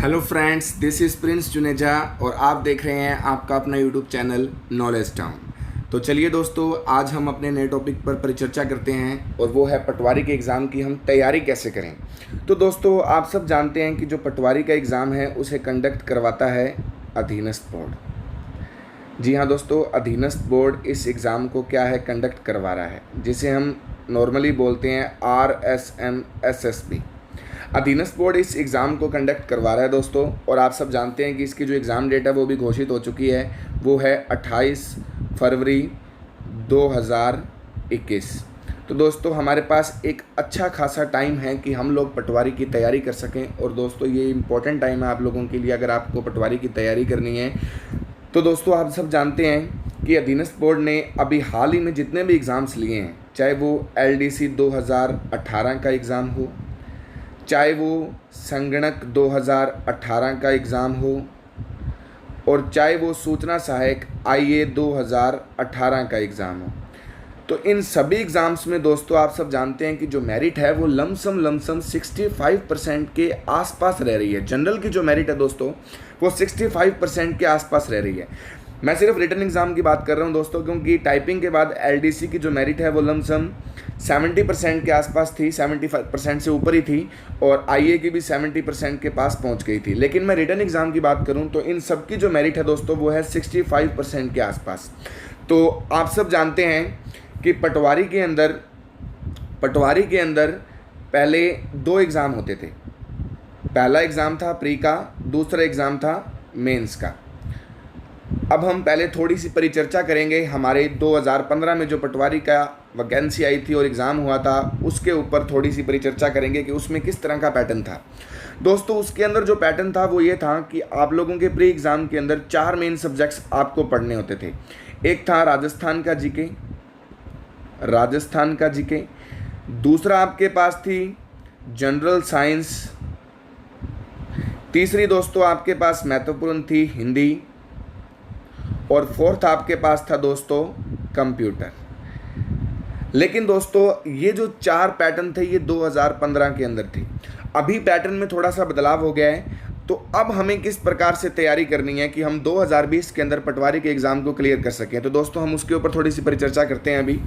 Hello friends, this is Prince Juneja और आप देख रहे हैं आपका अपना यूट्यूब चैनल नॉलेज टाउन। तो चलिए दोस्तों, आज हम अपने नए टॉपिक पर परिचर्चा करते हैं और वो है पटवारी के एग्ज़ाम की हम तैयारी कैसे करें। तो दोस्तों, आप सब जानते हैं कि जो पटवारी का एग्ज़ाम है उसे कंडक्ट करवाता है अधीनस्थ बोर्ड। जी हाँ दोस्तों, अधीनस्थ बोर्ड इस एग्ज़ाम को क्या है, कंडक्ट करवा रहा है, जिसे हम नॉर्मली बोलते हैं RSMSSB। अधीनस्थ बोर्ड इस एग्ज़ाम को कंडक्ट करवा रहा है दोस्तों, और आप सब जानते हैं कि इसकी जो एग्ज़ाम डेट है वो भी घोषित हो चुकी है। वो है 28 फरवरी 2021। तो दोस्तों, हमारे पास एक अच्छा खासा टाइम है कि हम लोग पटवारी की तैयारी कर सकें। और दोस्तों, ये इम्पोर्टेंट टाइम है आप लोगों के लिए अगर आपको पटवारी की तैयारी करनी है। तो दोस्तों, आप सब जानते हैं कि अधीनस्थ बोर्ड ने अभी हाल ही में जितने भी एग्ज़ाम्स लिए हैं, चाहे वो LDC 2018 का एग्ज़ाम हो, चाहे वो संगणक 2018 का एग्ज़ाम हो, और चाहे वो सूचना सहायक IA 2018 का एग्ज़ाम हो, तो इन सभी एग्ज़ाम्स में दोस्तों आप सब जानते हैं कि जो मेरिट है वो लमसम 65% के आसपास रह रही है। जनरल की जो मेरिट है दोस्तों वो 65% के आसपास रह रही है। मैं सिर्फ रिटन एग्ज़ाम की बात कर रहा हूं दोस्तों, क्योंकि टाइपिंग के बाद LDC की जो मेरिट है वो लमसम 70% के आसपास थी, 75% से ऊपर ही थी, और IA की भी 70% के पास पहुंच गई थी। लेकिन मैं रिटन एग्ज़ाम की बात करूं तो इन सब की जो मेरिट है दोस्तों वो है 65% के आसपास। तो आप सब जानते हैं कि पटवारी के अंदर पहले 2 एग्ज़ाम होते थे। पहला एग्ज़ाम था प्री का, दूसरा एग्ज़ाम था मेंस का। अब हम पहले थोड़ी सी परिचर्चा करेंगे हमारे 2015 में जो पटवारी का वैकेंसी आई थी और एग्ज़ाम हुआ था, उसके ऊपर थोड़ी सी परिचर्चा करेंगे कि उसमें किस तरह का पैटर्न था। दोस्तों, उसके अंदर जो पैटर्न था वो ये था कि आप लोगों के प्री एग्ज़ाम के अंदर 4 मेन सब्जेक्ट्स आपको पढ़ने होते थे। एक था राजस्थान का जीके, दूसरा आपके पास थी जनरल साइंस, तीसरी दोस्तों आपके पास महत्वपूर्ण थी हिंदी, और फोर्थ आपके पास था दोस्तों कंप्यूटर। लेकिन दोस्तों, ये जो 4 पैटर्न थे ये 2015 के अंदर थे। अभी पैटर्न में थोड़ा सा बदलाव हो गया है। तो अब हमें किस प्रकार से तैयारी करनी है कि हम 2020 के अंदर पटवारी के एग्ज़ाम को क्लियर कर सकें, तो दोस्तों हम उसके ऊपर थोड़ी सी परिचर्चा करते हैं अभी।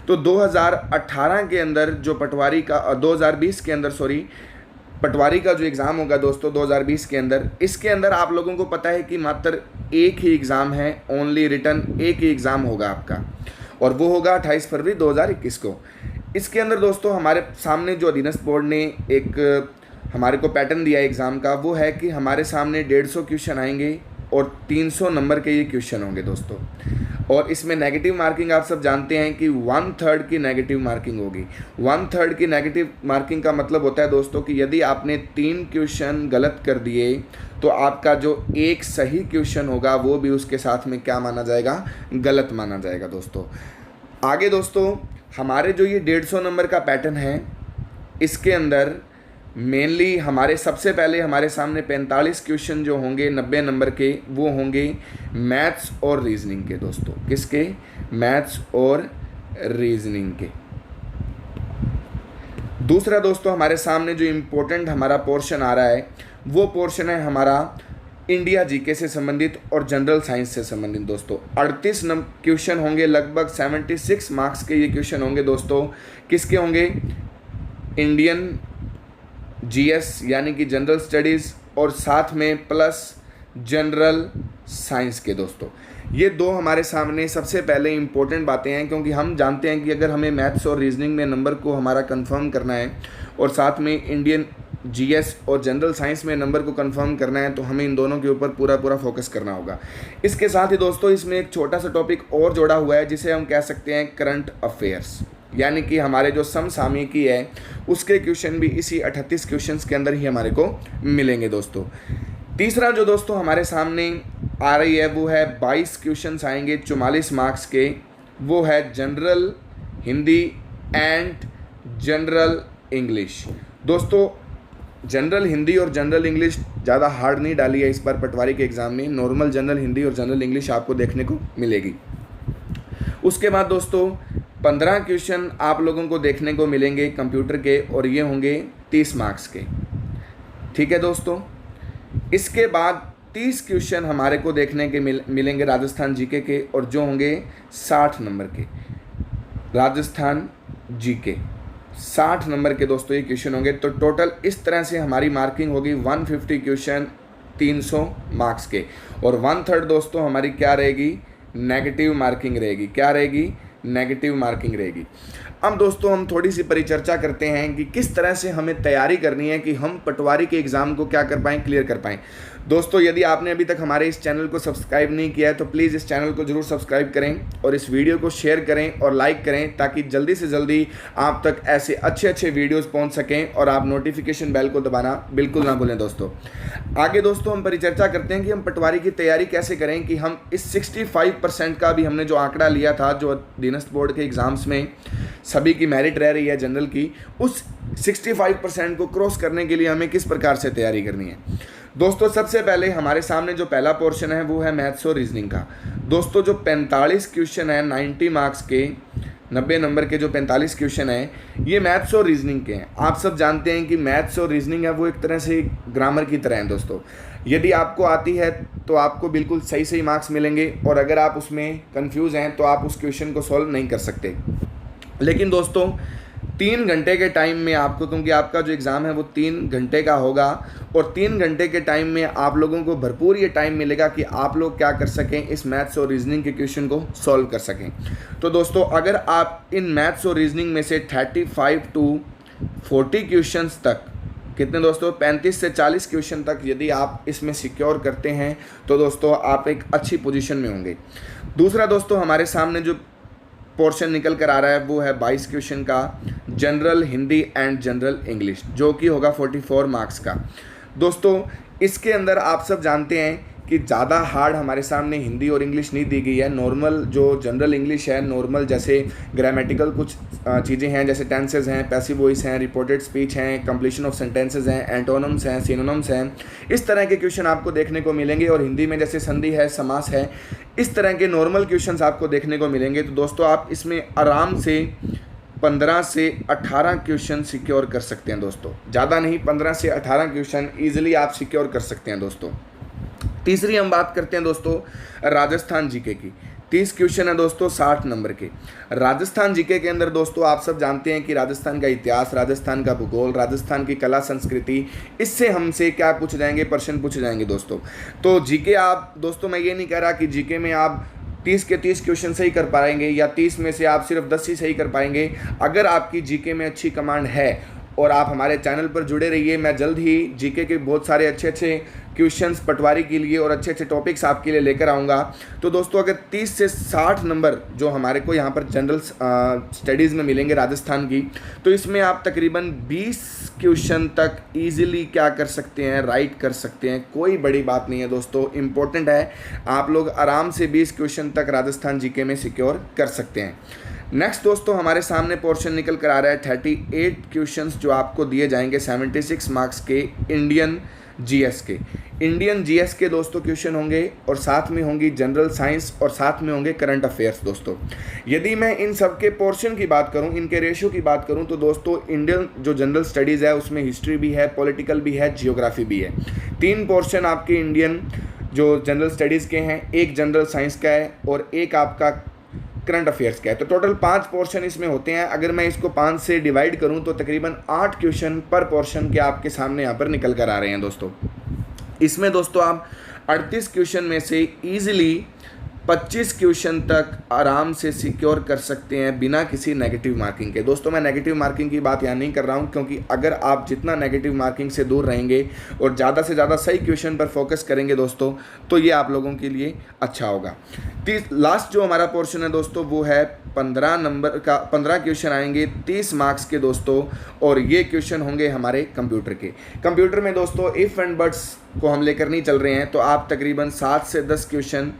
तो 2018 के अंदर जो पटवारी का 2020 के अंदर पटवारी का जो एग्ज़ाम होगा दोस्तों 2020 के अंदर, इसके अंदर आप लोगों को पता है कि मात्र एक ही एग्ज़ाम है, ओनली रिटन एक ही एग्ज़ाम होगा आपका, और वो होगा 28 फरवरी 2021 को। इसके अंदर दोस्तों हमारे सामने जो अधीनस्थ बोर्ड ने एक हमारे को पैटर्न दिया एग्ज़ाम का, वो है कि हमारे सामने 150 क्वेश्चन आएंगे और 300 नंबर के ये क्वेश्चन होंगे दोस्तों। और इसमें नेगेटिव मार्किंग आप सब जानते हैं कि 1/3 की नेगेटिव मार्किंग होगी। 1/3 की नेगेटिव मार्किंग का मतलब होता है दोस्तों कि यदि आपने 3 क्वेश्चन गलत कर दिए तो आपका जो एक सही क्वेश्चन होगा वो भी उसके साथ में क्या माना जाएगा, गलत माना जाएगा दोस्तों। आगे दोस्तों, हमारे जो ये 150 नंबर का पैटर्न है, इसके अंदर मेनली सबसे पहले हमारे सामने 45 क्वेश्चन जो होंगे 90 नंबर के, वो होंगे मैथ्स और रीजनिंग के दोस्तों। किसके? मैथ्स और रीजनिंग के। दूसरा दोस्तों, हमारे सामने जो इम्पोर्टेंट हमारा पोर्शन आ रहा है वो पोर्शन है हमारा इंडिया जीके से संबंधित और जनरल साइंस से संबंधित दोस्तों। 38 क्वेश्चन होंगे, लगभग 76 मार्क्स के ये क्वेश्चन होंगे दोस्तों। किसके होंगे? इंडियन GS यानी कि जनरल स्टडीज़, और साथ में प्लस जनरल साइंस के दोस्तों। ये 2 हमारे सामने सबसे पहले इम्पोर्टेंट बातें हैं, क्योंकि हम जानते हैं कि अगर हमें मैथ्स और रीजनिंग में नंबर को हमारा कंफर्म करना है और साथ में इंडियन GS और जनरल साइंस में नंबर को कंफर्म करना है, तो हमें इन दोनों के ऊपर पूरा फोकस करना होगा। इसके साथ ही दोस्तों इसमें एक छोटा सा टॉपिक और जोड़ा हुआ है जिसे हम कह सकते हैं करंट अफेयर्स, यानी कि हमारे जो समसामयिकी है उसके क्वेश्चन भी इसी 38 क्वेश्चंस के अंदर ही हमारे को मिलेंगे दोस्तों। तीसरा जो दोस्तों हमारे सामने आ रही है वो है 22 क्वेश्चंस आएंगे 44 मार्क्स के, वो है general Hindi and general English. दोस्तों, जनरल हिंदी और जनरल इंग्लिश ज़्यादा हार्ड नहीं डाली है इस बार पटवारी के एग्ज़ाम में। नॉर्मल जनरल हिंदी और जनरल इंग्लिश आपको देखने को मिलेगी। उसके बाद दोस्तों 15 क्वेश्चन आप लोगों को देखने को मिलेंगे कंप्यूटर के, और ये होंगे 30 मार्क्स के। ठीक है दोस्तों। इसके बाद 30 क्वेश्चन हमारे को देखने के मिलेंगे राजस्थान जीके के, और जो होंगे 60 नंबर के। राजस्थान जीके 60 नंबर के दोस्तों ये क्वेश्चन होंगे। तो टोटल इस तरह से हमारी मार्किंग होगी 150 क्वेश्चन 300 मार्क्स के, और 1/3 दोस्तों हमारी क्या रहेगी, नेगेटिव मार्किंग रहेगी। क्या रहेगी, नेगेटिव मार्किंग रहेगी। अब दोस्तों हम थोड़ी सी परिचर्चा करते हैं कि किस तरह से हमें तैयारी करनी है कि हम पटवारी के एग्ज़ाम को क्या कर पाएँ, क्लियर कर पाएँ। दोस्तों यदि आपने अभी तक हमारे इस चैनल को सब्सक्राइब नहीं किया है तो प्लीज़ इस चैनल को जरूर सब्सक्राइब करें और इस वीडियो को शेयर करें और लाइक करें, ताकि जल्दी से जल्दी आप तक ऐसे अच्छे अच्छे वीडियोस पहुंच सकें, और आप नोटिफिकेशन बेल को दबाना बिल्कुल ना भूलें। दोस्तों आगे दोस्तों हम परिचर्चा करते हैं कि हम पटवारी की तैयारी कैसे करें, कि हम इस 65% का भी हमने जो आंकड़ा लिया था, जो अधीनस्थ बोर्ड के एग्ज़ाम्स में सभी की मेरिट रह रही है जनरल की, उस 65% को क्रॉस करने के लिए हमें किस प्रकार से तैयारी करनी है। दोस्तों सबसे पहले हमारे सामने जो पहला पोर्शन है वो है मैथ्स और रीजनिंग का। दोस्तों जो 45 क्वेश्चन है 90 मार्क्स के, 90 नंबर के जो 45 क्वेश्चन है, ये मैथ्स और रीजनिंग के हैं। आप सब जानते हैं कि मैथ्स और रीजनिंग है वो एक तरह से ग्रामर की तरह है दोस्तों। यदि आपको आती है तो आपको बिल्कुल सही सही मार्क्स मिलेंगे, और अगर आप उसमें कंफ्यूज हैं तो आप उस क्वेश्चन को सॉल्व नहीं कर सकते। लेकिन दोस्तों 3 घंटे के टाइम में आपको, क्योंकि आपका जो एग्ज़ाम है वो 3 घंटे का होगा, और 3 घंटे के टाइम में आप लोगों को भरपूर ये टाइम मिलेगा कि आप लोग क्या कर सकें, इस मैथ्स और रीजनिंग के क्वेश्चन को सॉल्व कर सकें। तो दोस्तों अगर आप इन मैथ्स और रीजनिंग में से 35 to 40 क्वेश्चंस तक, कितने दोस्तों, 35 से 40 क्वेश्चन तक यदि आप इसमें सिक्योर करते हैं तो दोस्तों आप एक अच्छी पोजीशन में होंगे। दूसरा दोस्तों हमारे सामने जो पोर्शन निकल कर आ रहा है वो है 22 क्वेश्चन का general Hindi and general English, जो कि होगा 44 मार्क्स का। दोस्तों इसके अंदर आप सब जानते हैं कि ज़्यादा हार्ड हमारे सामने हिंदी और इंग्लिश नहीं दी गई है। नॉर्मल जो जनरल इंग्लिश है, नॉर्मल जैसे ग्रामेटिकल कुछ चीज़ें हैं, जैसे टेंसेज हैं, पैसिव वॉइस हैं, रिपोर्टेड स्पीच हैं, कंप्लीशन ऑफ सेंटेंसेज हैं, एंटोनम्स हैं, सिनोनिम्स हैं, इस तरह के क्वेश्चन आपको देखने को मिलेंगे। और हिंदी में जैसे संधि है, समास है, इस तरह के नॉर्मल क्वेश्चन आपको देखने को मिलेंगे। तो दोस्तों आप इसमें आराम से 15 से 18 क्वेश्चन सिक्योर कर सकते हैं दोस्तों, ज़्यादा नहीं, 15 से 18 क्वेश्चन ईजिली आप सिक्योर कर सकते हैं दोस्तों। तीसरी हम बात करते हैं दोस्तों राजस्थान जीके की। 30 क्वेश्चन है दोस्तों 60 नंबर के। राजस्थान जीके के अंदर दोस्तों आप सब जानते हैं कि राजस्थान का इतिहास, राजस्थान का भूगोल, राजस्थान की कला संस्कृति, इससे हमसे क्या पूछ जाएंगे, प्रश्न पूछ जाएंगे दोस्तों। तो जीके आप दोस्तों, मैं ये नहीं कह रहा कि जीके में आप 30 के 30 क्वेश्चन सही कर पाएंगे, या 30 में से आप सिर्फ 10 ही सही कर पाएंगे। अगर आपकी जीके में अच्छी कमांड है और आप हमारे चैनल पर जुड़े रहिए, मैं जल्द ही जीके के बहुत सारे अच्छे अच्छे क्वेश्चंस पटवारी के लिए और अच्छे अच्छे टॉपिक्स आपके लिए लेकर आऊँगा। तो दोस्तों अगर 30 से 60 नंबर जो हमारे को यहाँ पर जनरल स्टडीज़ में मिलेंगे राजस्थान की, तो इसमें आप तकरीबन 20 क्वेश्चन तक ईजिली क्या कर सकते हैं, राइट कर सकते हैं। कोई बड़ी बात नहीं है दोस्तों, इम्पोर्टेंट है, आप लोग आराम से 20 क्वेश्चन तक राजस्थान जीके में सिक्योर कर सकते हैं। नेक्स्ट दोस्तों हमारे सामने पोर्शन निकल कर आ रहा है 38 क्वेश्चंस जो आपको दिए जाएंगे 76 मार्क्स के इंडियन जीएस के। इंडियन जीएस के दोस्तों क्वेश्चन होंगे, और साथ में होंगी जनरल साइंस, और साथ में होंगे करंट अफेयर्स दोस्तों। यदि मैं इन सब के पोर्शन की बात करूं, इनके रेशियो की बात करूं, तो दोस्तों इंडियन जो जनरल स्टडीज़ है उसमें हिस्ट्री भी है, पॉलिटिकल भी है, जियोग्राफी भी है। 3 पोर्शन आपके इंडियन जो जनरल स्टडीज़ के हैं, एक जनरल साइंस का है और एक आपका करंट अफेयर्स का है। तो टोटल 5 पोर्शन इसमें होते हैं। अगर मैं इसको 5 से डिवाइड करूं तो तकरीबन 8 क्वेश्चन पर पोर्शन के आपके सामने यहाँ पर निकल कर आ रहे हैं दोस्तों। इसमें दोस्तों आप 38 क्वेश्चन में से ईजिली 25 क्वेश्चन तक आराम से सिक्योर कर सकते हैं बिना किसी नेगेटिव मार्किंग के। दोस्तों मैं नेगेटिव मार्किंग की बात यहाँ नहीं कर रहा हूँ, क्योंकि अगर आप जितना नेगेटिव मार्किंग से दूर रहेंगे और ज़्यादा से ज़्यादा सही क्वेश्चन पर फोकस करेंगे दोस्तों, तो ये आप लोगों के लिए अच्छा होगा। लास्ट जो हमारा पोर्शन है दोस्तों वो है 15 नंबर का, 15 क्वेश्चन आएंगे 30 मार्क्स के दोस्तों, और ये क्वेश्चन होंगे हमारे कंप्यूटर के। कंप्यूटर में दोस्तों इफ़ एंड बट्स को हम लेकर नहीं चल रहे हैं, तो आप तकरीबन 7 से 10 क्वेश्चन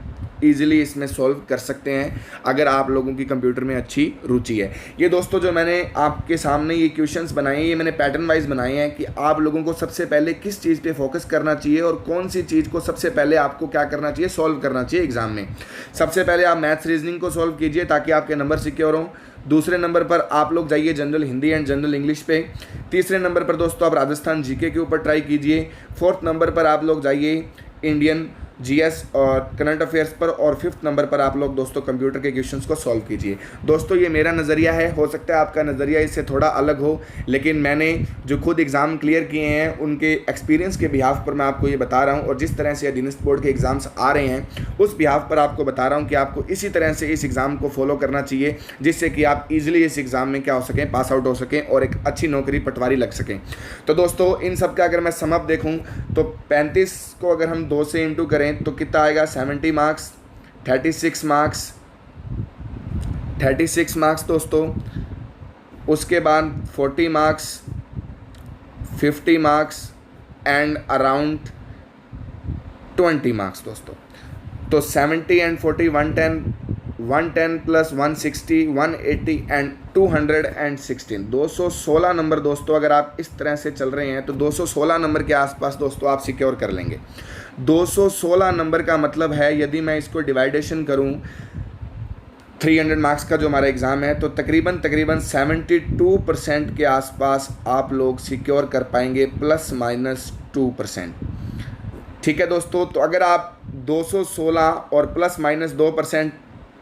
ईजिली इसमें सॉल्व कर सकते हैं अगर आप लोगों की कंप्यूटर में अच्छी रुचि है। ये दोस्तों जो मैंने आपके सामने ये क्वेश्चंस बनाए हैं, ये मैंने पैटर्न वाइज बनाए हैं कि आप लोगों को सबसे पहले किस चीज़ पे फोकस करना चाहिए और कौन सी चीज़ को सबसे पहले आपको क्या करना चाहिए, सॉल्व करना चाहिए एग्जाम में। सबसे पहले आप मैथ्स रीजनिंग को सॉल्व कीजिए ताकि आपके नंबर सिक्योर हों। दूसरे नंबर पर आप लोग जाइए general Hindi and general English पे। तीसरे नंबर पर दोस्तों आप राजस्थान जीके के ऊपर ट्राई कीजिए। फोर्थ नंबर पर आप लोग जाइए इंडियन जीएस और करंट अफेयर्स पर। और फिफ्थ नंबर पर आप लोग दोस्तों कंप्यूटर के क्वेश्चंस को सॉल्व कीजिए। दोस्तों ये मेरा नज़रिया है, हो सकता है आपका नज़रिया इससे थोड़ा अलग हो, लेकिन मैंने जो खुद एग्ज़ाम क्लियर किए हैं उनके एक्सपीरियंस के बिहाफ पर मैं आपको ये बता रहा हूँ, और जिस तरह से अधीनस्थ बोर्ड के एग्ज़ाम्स आ रहे हैं उस बिहाफ पर आपको बता रहा हूँ कि आपको इसी तरह से इस एग्ज़ाम को फॉलो करना चाहिए, जिससे कि आप ईजिली इस एग्ज़ाम में क्या हो सकें, पास आउट हो सकें और एक अच्छी नौकरी पटवारी लग सकें। तो दोस्तों इन सब का अगर मैं सम अप देखूँ तो 35 को अगर हम 2 से इंटू करें तो कितना आएगा, 70 मार्क्स, 36 मार्क्स दोस्तों। उसके बाद 40 marks, 50 marks and around 20 marks दोस्तों। तो 70 एंड 40 110 प्लस 160 180 एंड 216 216 नंबर दोस्तों। अगर आप इस तरह से चल रहे हैं तो 216 नंबर के आसपास दोस्तों आप सिक्योर कर लेंगे। 216 नंबर का मतलब है यदि मैं इसको डिवाइडेशन करूं 300 मार्क्स का जो हमारा एग्ज़ाम है तो तकरीबन 72% के आसपास आप लोग सिक्योर कर पाएंगे, ±2%। ठीक है दोस्तों, तो अगर आप 216 और ±2%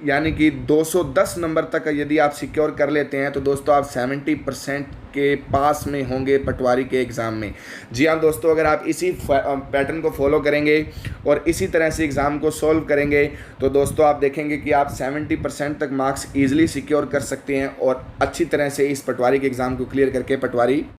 यानी कि 210 नंबर तक यदि आप सिक्योर कर लेते हैं तो दोस्तों आप 70% के पास में होंगे पटवारी के एग्ज़ाम में। जी हाँ दोस्तों, अगर आप इसी पैटर्न को फॉलो करेंगे और इसी तरह से एग्ज़ाम को सॉल्व करेंगे तो दोस्तों आप देखेंगे कि आप 70% तक मार्क्स ईजिली सिक्योर कर सकते हैं और अच्छी तरह से इस पटवारी के एग्ज़ाम को क्लियर करके पटवारी